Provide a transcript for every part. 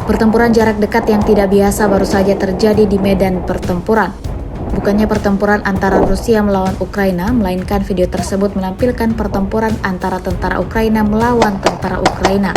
Pertempuran jarak dekat yang tidak biasa baru saja terjadi di medan pertempuran. Bukannya pertempuran antara Rusia melawan Ukraina, melainkan video tersebut menampilkan pertempuran antara tentara Ukraina melawan tentara Ukraina.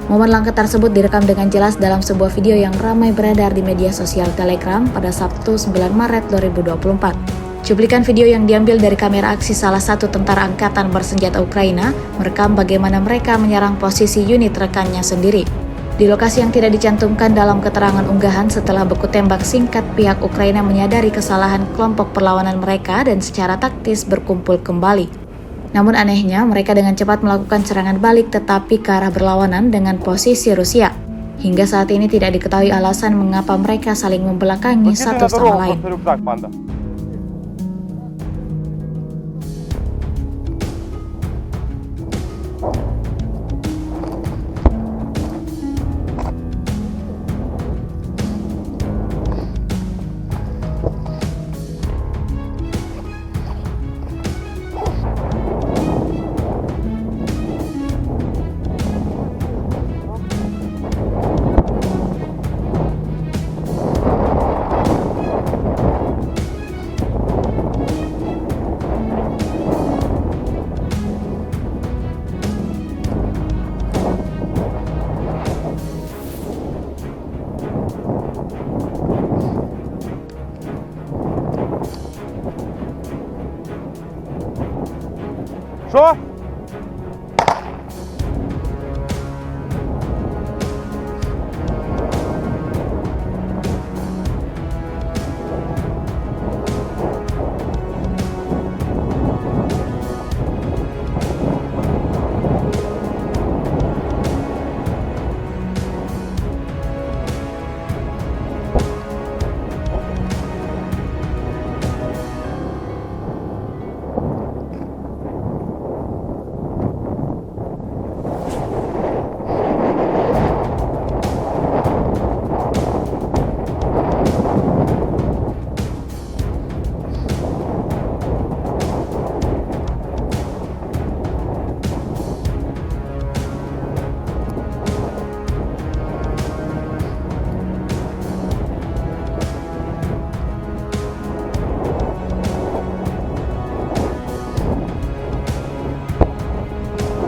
Momen langka tersebut direkam dengan jelas dalam sebuah video yang ramai beredar di media sosial Telegram pada Sabtu 9 Maret 2024. Cuplikan video yang diambil dari kamera aksi salah satu tentara angkatan bersenjata Ukraina merekam bagaimana mereka menyerang posisi unit rekannya sendiri. Di lokasi yang tidak dicantumkan dalam keterangan unggahan, setelah beku tembak singkat, pihak Ukraina menyadari kesalahan kelompok perlawanan mereka dan secara taktis berkumpul kembali. Namun anehnya, mereka dengan cepat melakukan serangan balik tetapi ke arah berlawanan dengan posisi Rusia. Hingga saat ini tidak diketahui alasan mengapa mereka saling membelakangi satu sama lain. Що?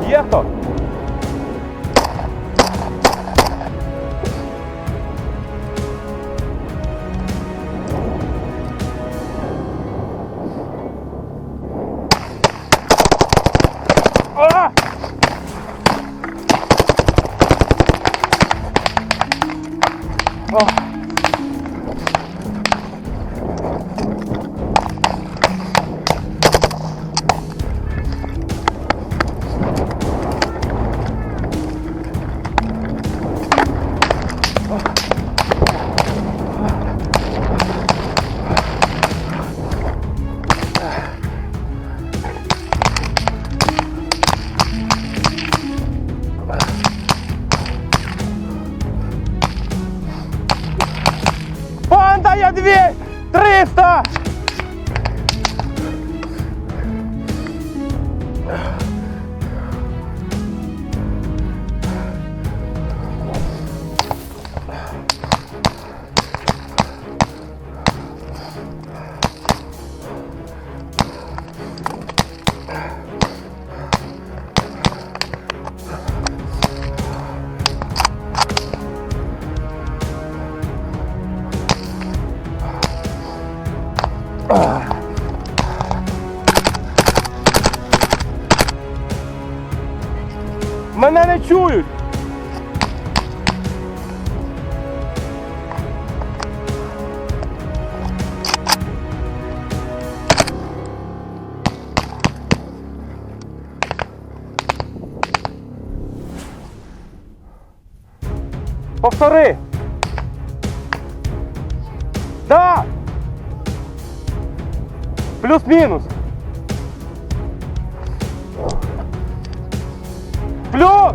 Є хто? А! О! Панда, я 300! Мене не чують! Повтори! Да! Плюс-мінус! Плюс!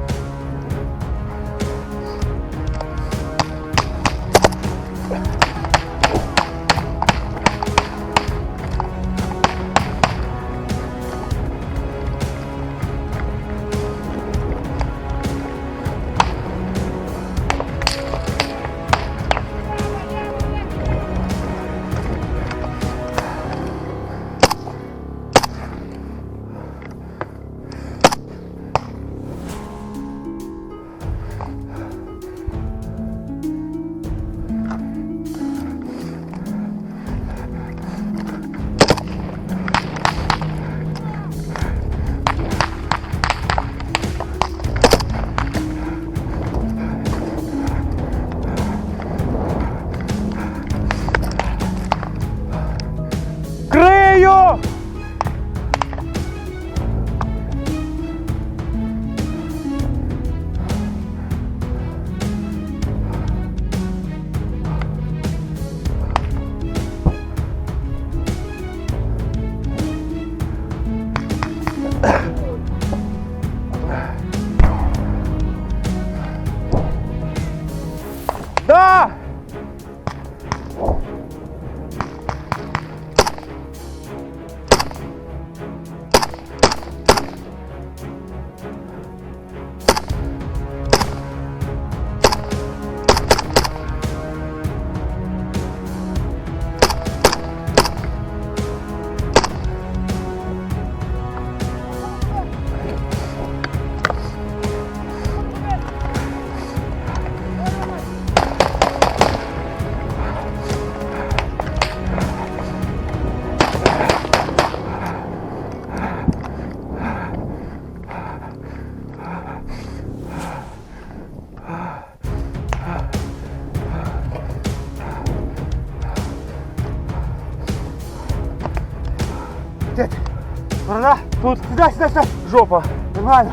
Тут Сюди, сюди, сюди. жопа. Нормально.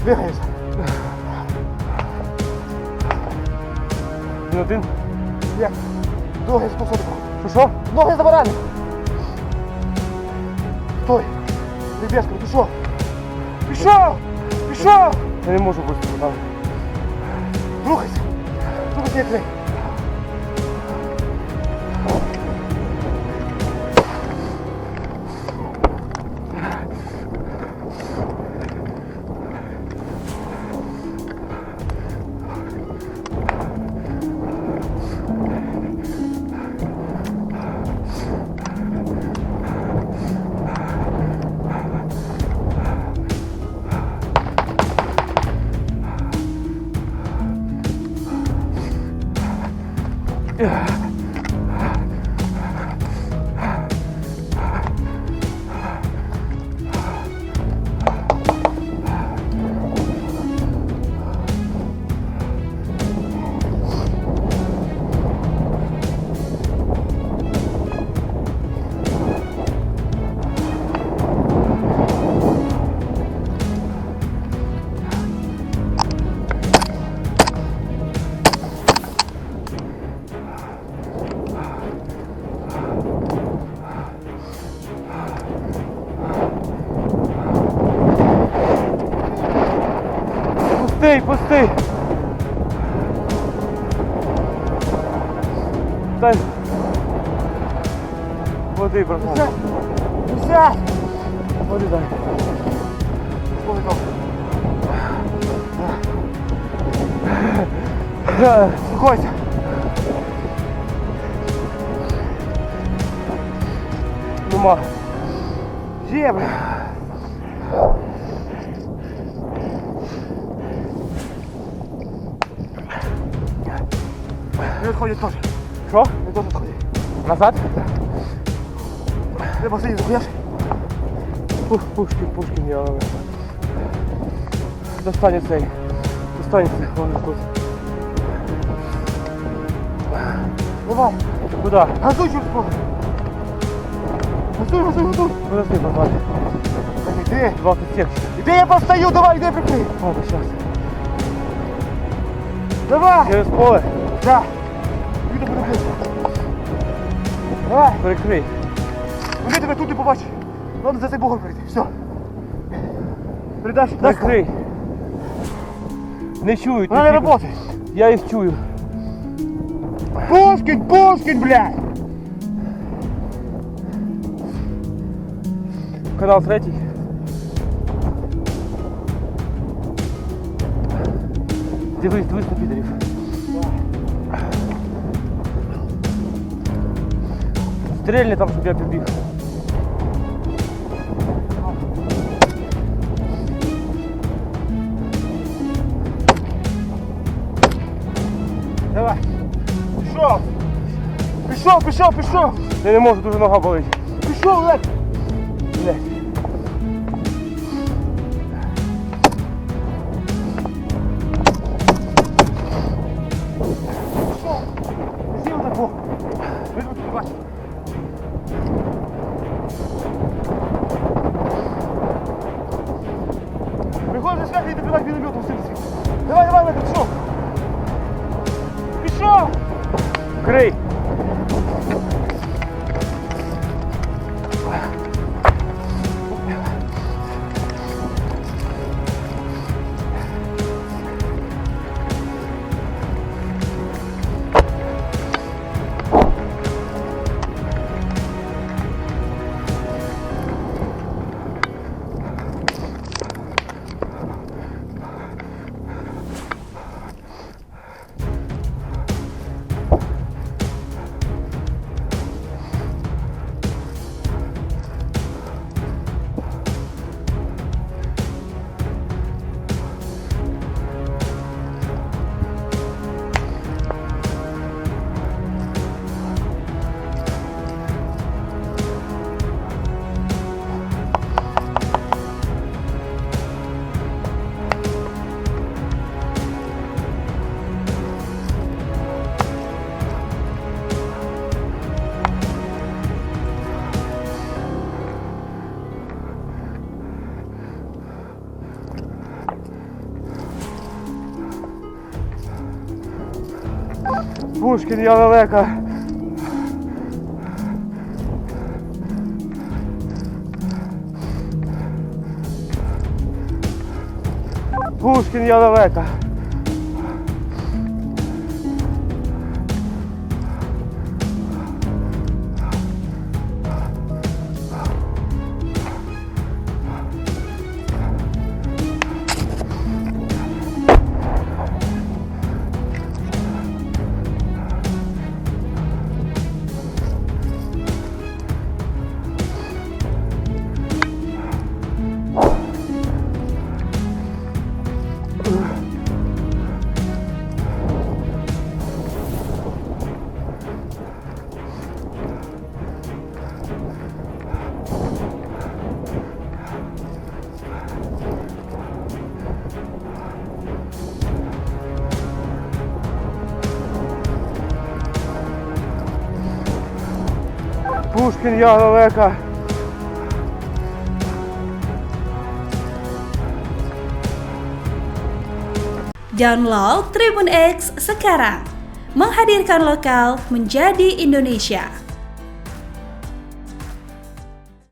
Двигаємося. Він один. Як? Ноги спусти. Що? Ноги за барани. Стой. Небеска, пішов. Пішов! Пішов! Я не можу бути там. Рухайся. Рухайся, як крик. Пусти, пусти. Дай. Води, братан. Сядь. Сядь. Води дай. Слухай, добре. Спокойся. Нема. Є, бля. Не відходять теж. Що? Не теж відходять. Назад? Треба сидіти, захуяш? Пушкін, я... Достань цей. Достань цей. Вон тут. Давай. Куда? Газуй, чорт, Бог. Газуй, газуй, газуй. Подожди, братан. Іди. 20 секунд. Іди, я постою, давай, іди, прикрий. Ладно, сейчас. Давай. Через поле. Да. Іди, прикрий. Давай. Прикрий. Вони тебе тут не побачать. Ладно, за цей бугор перейти. Все. Передаш. дай Прикрий. Не чують. Вона не тільки- працює. Я їх чую. Пушкін, Пушкін, блядь. Канал третій. Дивись на підерів. Стрельни там, щоб я підбіг. Давай. Пішов. Пішов, пішов, пішов. Я не можу, дуже нога болить. Пішов, Олег. Блядь. Сів на бок. Візьми тут, бачиш. Приходь за свяхи і добивай мінометом в сильці. Давай, давай, Олег, пішов. Пішов. Крий. Пушкін, я лелека. Пушкін, я лелека. Пушкін, я лелека. Download Tribun X sekarang. Menghadirkan lokal menjadi Indonesia.